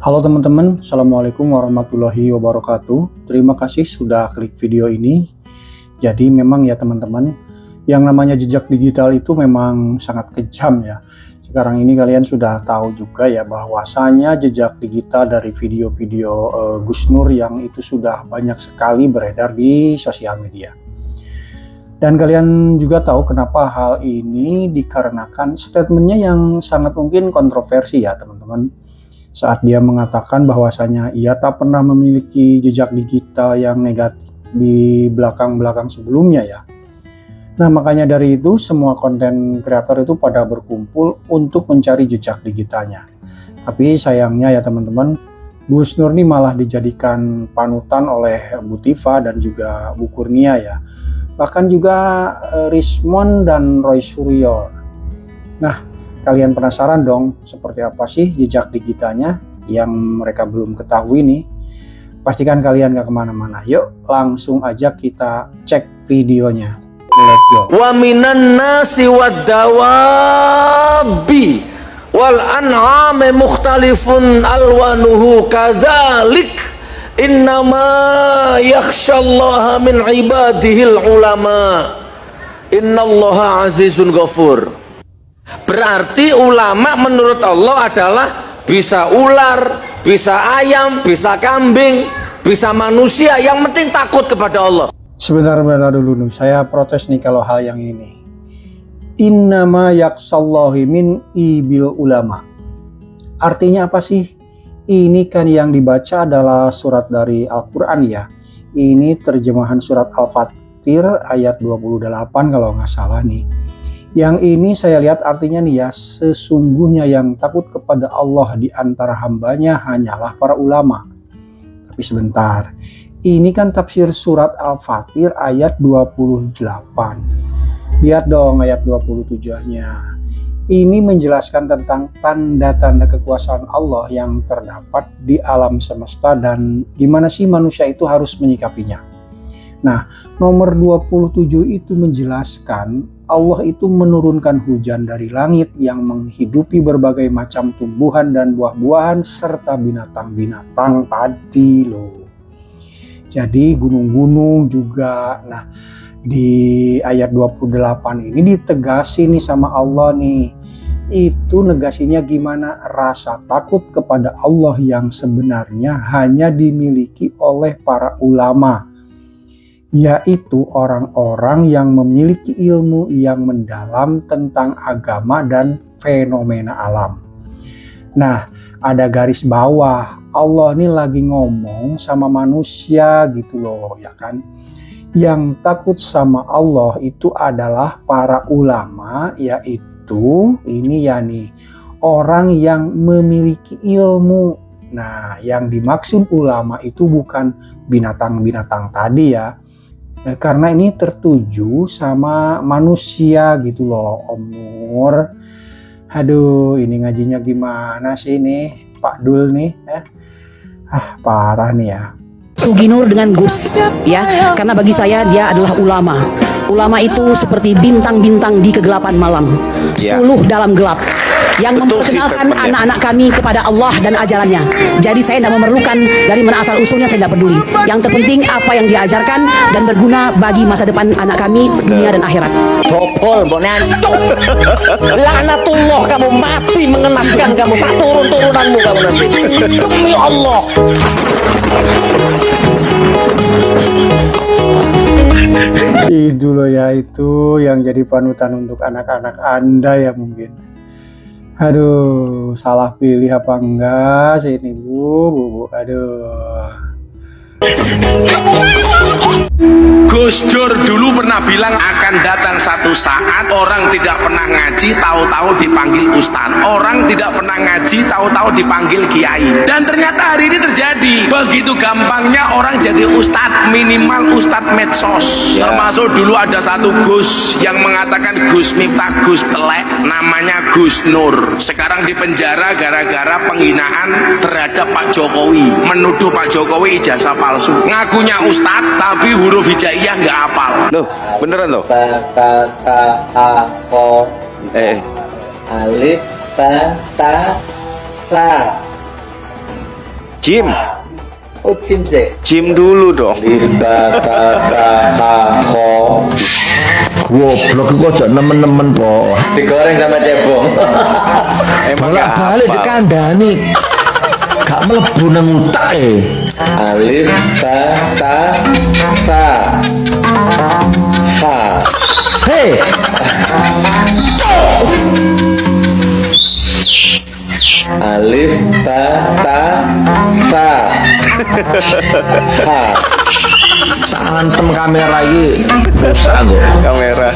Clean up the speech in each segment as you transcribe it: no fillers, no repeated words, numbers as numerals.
Halo teman-teman, Assalamualaikum warahmatullahi wabarakatuh. Terima kasih sudah klik video ini. Jadi memang ya teman-teman, yang namanya jejak digital itu memang sangat kejam ya. Sekarang ini kalian sudah tahu juga ya bahwasanya jejak digital dari video-video Gus Nur yang itu sudah banyak sekali beredar di sosial media. Dan kalian juga tahu kenapa hal ini dikarenakan statementnya yang sangat mungkin kontroversi ya teman-teman. Saat dia mengatakan bahwasanya ia tak pernah memiliki jejak digital yang negatif di belakang-belakang sebelumnya ya. Nah makanya dari itu semua konten kreator itu pada berkumpul untuk mencari jejak digitalnya. Tapi sayangnya ya teman-teman, Gus Nur ini malah dijadikan panutan oleh Bu Tifa dan juga Bu Kurnia ya. Bahkan juga Rismon dan Roy Suryo. Nah, kalian penasaran dong seperti apa sih jejak digitalnya yang mereka belum ketahui nih? Pastikan kalian gak kemana-mana. Yuk langsung aja kita cek videonya. Let's go. Wa minan nasi wad dawabi wal an'ami mukhtalifun alwanuhu kadzalik innama yakhsyallaha min ibadihil ulama innallaha azizun ghafur. Berarti ulama menurut Allah adalah bisa ular, bisa ayam, bisa kambing, bisa manusia, yang penting takut kepada Allah. Sebentar dulu nih, saya protes nih kalau hal yang ini. Innama yakhsyallahi min ibil ulama. Artinya apa sih? Ini kan yang dibaca adalah surat dari Al-Quran ya. Ini terjemahan surat Al-Fatir ayat 28 kalau nggak salah nih. Yang ini saya lihat artinya nih ya, sesungguhnya yang takut kepada Allah di antara hambanya hanyalah para ulama. Tapi sebentar, ini kan tafsir surat Al-Fatir ayat 28. Lihat dong ayat 27-nya. Ini menjelaskan tentang tanda-tanda kekuasaan Allah yang terdapat di alam semesta dan gimana sih manusia itu harus menyikapinya. Nah, nomor 27 itu menjelaskan Allah itu menurunkan hujan dari langit yang menghidupi berbagai macam tumbuhan dan buah-buahan serta binatang-binatang tadi loh. Jadi gunung-gunung juga. Nah, di ayat 28 ini ditegasi nih sama Allah nih. Itu negasinya gimana? Rasa takut kepada Allah yang sebenarnya hanya dimiliki oleh para ulama, yaitu orang-orang yang memiliki ilmu yang mendalam tentang agama dan fenomena alam. Nah, ada garis bawah, Allah ini lagi ngomong sama manusia gitu loh ya kan. Yang takut sama Allah itu adalah para ulama, yaitu ini ya nih, orang yang memiliki ilmu. Nah, yang dimaksud ulama itu bukan binatang-binatang tadi ya. Karena ini tertuju sama manusia gitu loh Om Nur. Aduh, ini ngajinya gimana sih nih Pak Dul nih parah nih ya. Sugi Nur dengan Gus ya, karena bagi saya dia adalah ulama. Ulama itu seperti bintang-bintang di kegelapan malam, suluh dalam gelap, yang memperkenalkan anak-anak kami kepada Allah dan ajarannya. Jadi saya tidak memerlukan dari mana asal usulnya, saya tidak peduli. Yang terpenting apa yang diajarkan dan berguna bagi masa depan anak kami, dunia dan akhirat. Topol bonan. Laknatullah, kamu mati mengenaskan kamu, satu turun-turunanmu kamu nanti. Demi Allah. Itu loh ya, itu yang jadi panutan untuk anak-anak Anda ya mungkin. Aduh, salah pilih apa enggak sih ini bu. Aduh. Gus Dur dulu pernah bilang akan datang satu saat orang tidak pernah ngaji tahu-tahu dipanggil ustaz, orang tidak pernah ngaji tahu-tahu dipanggil kiai. Dan ternyata hari ini terjadi. Begitu gampangnya orang jadi ustaz, minimal ustaz medsos ya. Termasuk dulu ada satu Gus yang mengatakan Gus Miftah Gus Telek, namanya Gus Nur. Sekarang di penjara gara-gara penghinaan terhadap Pak Jokowi, menuduh Pak Jokowi ijazah palsu. Ngakunya ustaz tapi huruf hijaiyah nggak hafal. Loh, beneran loh. Ba ta ta ha ko alif ba ta sa Jim. Oh, Jim sih. Jim dulu dong. Alif ba ta sa ha ko. Goblok kok aja nemen-nemen po. Digoreng sama cebong. Emang Bolak nggak balik hafal. dikandani. Gak mlebu nang utak Alif ba ta sa ha. Hei, Alif ba ta sa ha. tantem kamera iki rusak kok. Kamera.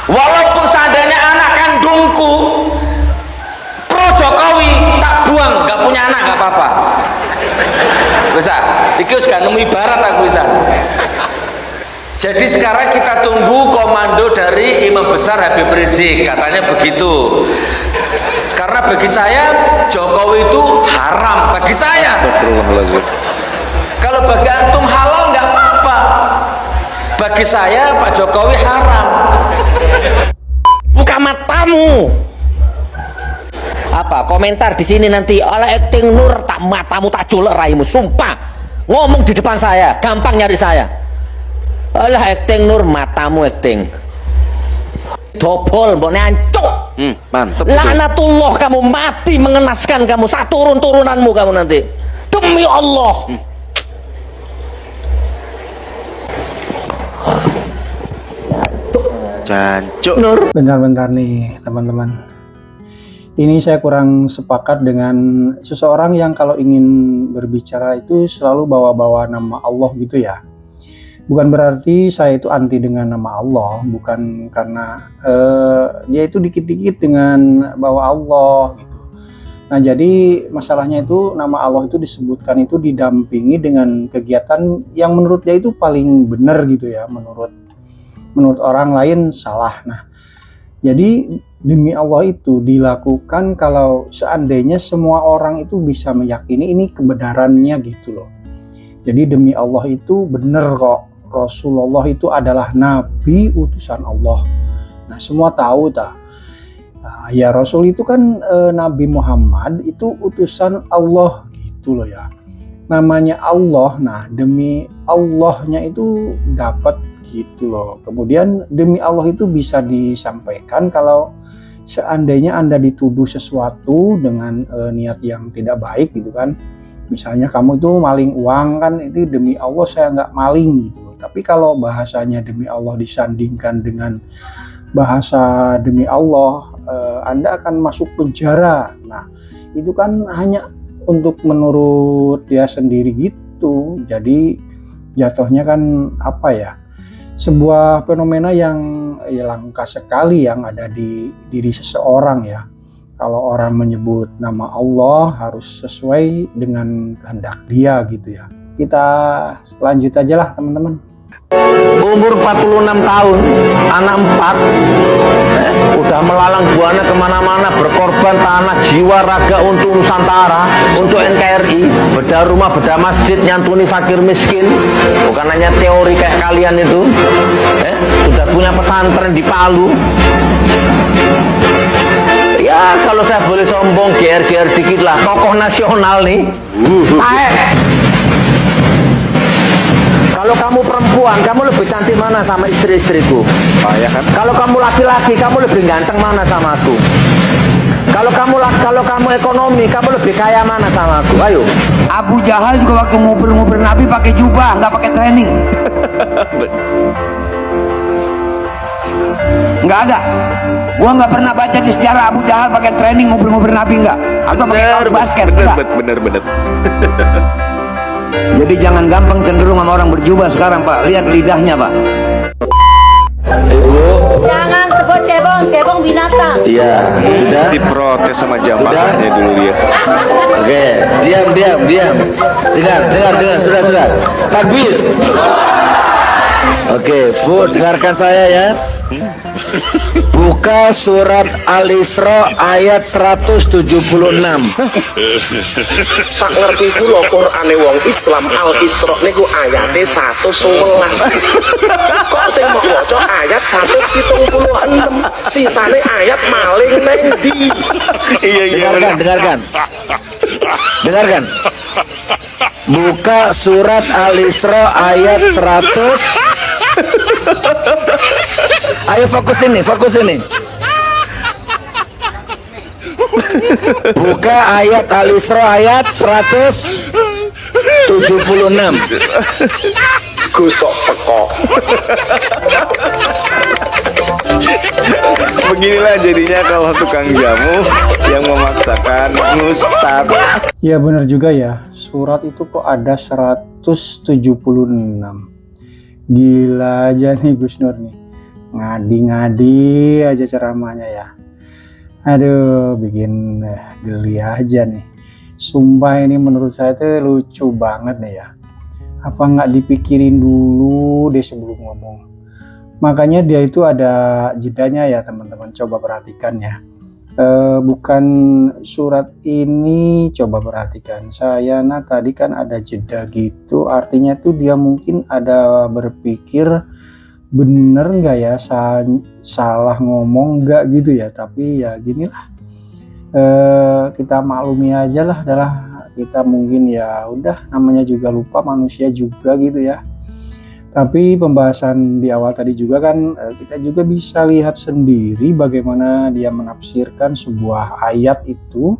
Walaupun seandainya anak kandungku pro Jokowi, tak buang, nggak punya anak nggak apa-apa. Bisa, iki wis gak nemu ibarat aku bisa. Jadi sekarang kita tunggu komando dari Imam Besar Habib Rizik, katanya begitu. Karena bagi saya Jokowi itu haram bagi saya. Astagfirullahaladzim. Kalau bagi antum halal nggak apa-apa. Bagi saya Pak Jokowi haram. Buka matamu. Apa komentar di sini nanti oleh acting Nur tak matamu tak culek raimu, sumpah ngomong di depan saya gampang nyari saya. Oleh acting Nur matamu acting dobol mbok ancuk. Mantep. betul. Laknatullah, kamu mati mengenaskan kamu, satu turunanmu kamu nanti, demi Allah. Jancuk. Bentar-bentar nih teman-teman. Ini saya kurang sepakat dengan seseorang yang kalau ingin berbicara itu selalu bawa-bawa nama Allah gitu ya. Bukan berarti saya itu anti dengan nama Allah, bukan karena dia itu dikit-dikit dengan bawa Allah gitu. Nah jadi masalahnya itu nama Allah itu disebutkan itu didampingi dengan kegiatan yang menurut dia itu paling benar gitu ya, menurut orang lain salah. Nah jadi demi Allah itu dilakukan kalau seandainya semua orang itu bisa meyakini ini kebenarannya gitu loh. Jadi demi Allah itu benar kok, Rasulullah itu adalah nabi utusan Allah. Nah semua tahu tak? Nah, ya Rasul itu kan Nabi Muhammad itu utusan Allah gitu loh ya. Namanya Allah, nah demi Allahnya itu dapat gitu loh. Kemudian demi Allah itu bisa disampaikan kalau seandainya Anda dituduh sesuatu dengan niat yang tidak baik gitu kan. Misalnya kamu itu maling uang kan, itu demi Allah saya nggak maling gitu. Tapi kalau bahasanya demi Allah disandingkan dengan bahasa demi Allah, Anda akan masuk penjara. Nah itu kan hanya untuk menurut dia sendiri gitu. Jadi jatuhnya kan apa ya, sebuah fenomena yang ya, langka sekali yang ada di diri seseorang ya. Kalau orang menyebut nama Allah harus sesuai dengan kehendak dia gitu ya. Kita lanjut aja lah teman-teman. Umur 46 tahun, anak 4, udah melalang buana kemana-mana, berkorban tanah, jiwa, raga untuk Nusantara, untuk NKRI, bedah rumah, bedah masjid, nyantuni fakir miskin, bukan hanya teori kayak kalian itu. Sudah punya pesantren di Palu. Ya kalau saya boleh sombong, GR dikit lah, tokoh nasional nih. Kalau kamu perempuan, kamu lebih cantik mana sama istri-istriku? Ya kan? Kalau kamu laki-laki, kamu lebih ganteng mana sama aku? Kalau kamu ekonomi, kamu lebih kaya mana sama aku? Ayo. Abu Jahal juga waktu ngubur-ngubur Nabi pakai jubah, nggak pakai training. Nggak ada. Gua nggak pernah baca di sejarah Abu Jahal pakai training ngubur-ngubur Nabi nggak? Atau pakai kaos basket? Nggak. Bener. Jadi jangan gampang cenderung sama orang berjubah sekarang Pak. Lihat lidahnya Pak. Jangan sebut cebong binatang. Iya, sudah. Diprotes sama jamaahnya dulu dia. Oke, diam. Dengar, sudah. Takbir. Oke, Bu, dengarkan saya ya. Buka surat Al-Isra ayat 176. Sak ngerti kula Qur'ane wong Islam Al-Isra niku ayate 111. Kok sing mau maca ayat 176, sisane ayat maling neng ndi? Dengarkan. Buka surat Al-Isra ayat 100. Ayo fokus ini. Buka ayat Al-Isra ayat 176. Gusok teko. Beginilah jadinya kalau tukang jamu yang memaksakan Ustaz. Ya benar juga ya, surat itu kok ada 176. Gila aja nih Gus Nur nih, ngadi-ngadi aja ceramahnya ya. Aduh, bikin geli aja nih. Sumpah ini menurut saya tuh lucu banget nih ya. Apa nggak dipikirin dulu deh sebelum ngomong. Makanya dia itu ada jedanya ya teman-teman, coba perhatikan ya. Bukan surat ini, coba perhatikan saya. Nah tadi kan ada jeda gitu, artinya tuh dia mungkin ada berpikir bener nggak ya, salah ngomong nggak gitu ya. Tapi ya ginilah, kita maklumi aja lah, adalah kita mungkin ya udah, namanya juga lupa, manusia juga gitu ya. Tapi pembahasan di awal tadi juga kan kita juga bisa lihat sendiri bagaimana dia menafsirkan sebuah ayat itu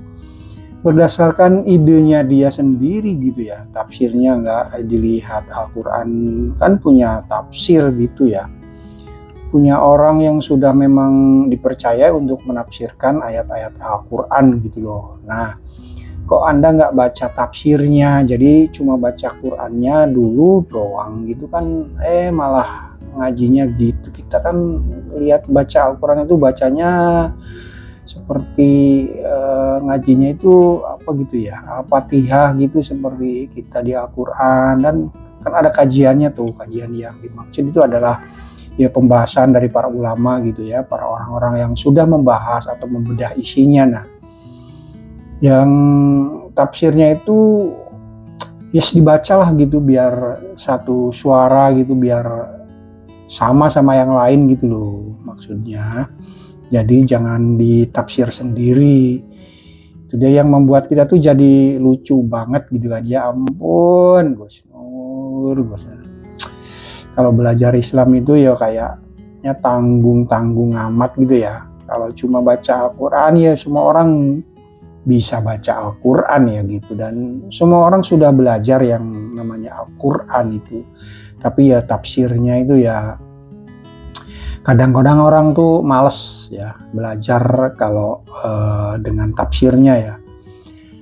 berdasarkan idenya dia sendiri gitu ya. Tafsirnya nggak dilihat. Al-Quran kan punya tafsir gitu ya. Punya orang yang sudah memang dipercaya untuk menafsirkan ayat-ayat Al-Quran gitu loh. Nah, kok Anda nggak baca tafsirnya, jadi cuma baca Qurannya dulu doang gitu kan, malah ngajinya gitu. Kita kan lihat baca Al-Quran itu bacanya seperti ngajinya itu apa gitu ya, Al-Fatihah gitu seperti kita di Al-Quran. Dan kan ada kajiannya tuh, kajian yang dimaksud itu adalah ya pembahasan dari para ulama gitu ya, para orang-orang yang sudah membahas atau membedah isinya. Nah, yang tafsirnya itu ya dibacalah gitu biar satu suara gitu, biar sama yang lain gitu loh maksudnya. Jadi jangan ditafsir sendiri. Itu dia yang membuat kita tuh jadi lucu banget gitu kan. Ya ampun Gus Nur. Kalau belajar Islam itu ya kayaknya tanggung amat gitu ya. Kalau cuma baca Al-Quran ya semua orang bisa baca Al-Quran ya gitu, dan semua orang sudah belajar yang namanya Al-Quran itu. Tapi ya tafsirnya itu ya kadang-kadang orang tuh males ya belajar kalau dengan tafsirnya ya,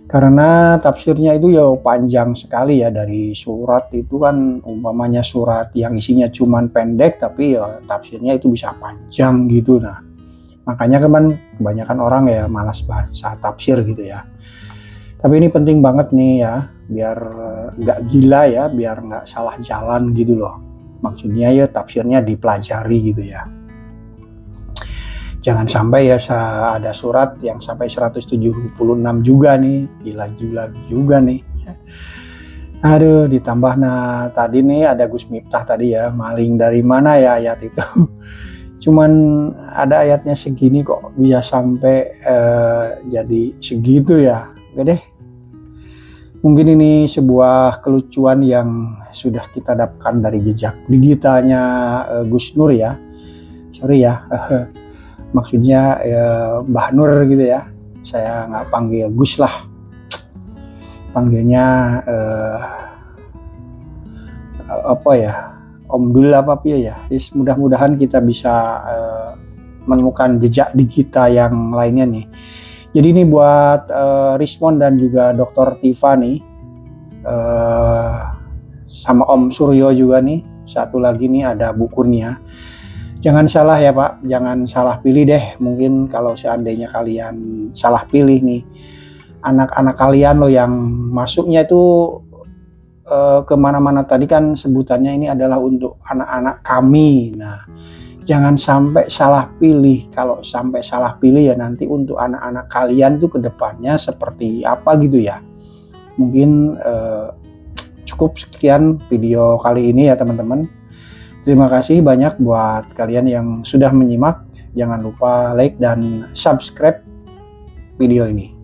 karena tafsirnya itu ya panjang sekali ya. Dari surat itu kan umpamanya surat yang isinya cuman pendek, tapi ya tafsirnya itu bisa panjang gitu. Nah makanya kan kebanyakan orang ya malas baca tafsir gitu ya. Tapi ini penting banget nih ya, biar nggak gila ya, biar nggak salah jalan gitu loh. Maksudnya ya tafsirnya dipelajari gitu ya. Jangan sampai ya ada surat yang sampai 176 juga nih, gila juga nih. Aduh, ditambah nah tadi nih ada Gus Miftah tadi ya, maling dari mana ya ayat itu. Cuman ada ayatnya segini kok bisa sampai jadi segitu ya. Oke deh. Mungkin ini sebuah kelucuan yang sudah kita dapatkan dari jejak digitalnya Gus Nur ya. Sorry ya. Maksudnya Mbah Nur gitu ya. Saya nggak panggil Gus lah. Panggilnya apa ya? Om Dul apa ya. Yes, mudah-mudahan kita bisa menemukan jejak digital yang lainnya nih. Jadi ini buat Rismon dan juga Dr. Tifa nih, sama Om Suryo juga nih. Satu lagi nih ada Bu Kurnia. Jangan salah ya Pak, jangan salah pilih deh. Mungkin kalau seandainya kalian salah pilih nih, anak-anak kalian loh yang masuknya itu kemana-mana tadi kan sebutannya ini adalah untuk anak-anak kami. Nah Jangan sampai salah pilih. Kalau sampai salah pilih ya nanti untuk anak-anak kalian tuh kedepannya seperti apa gitu ya. Mungkin cukup sekian video kali ini ya teman-teman. Terima kasih banyak buat kalian yang sudah menyimak. Jangan lupa like dan subscribe video ini.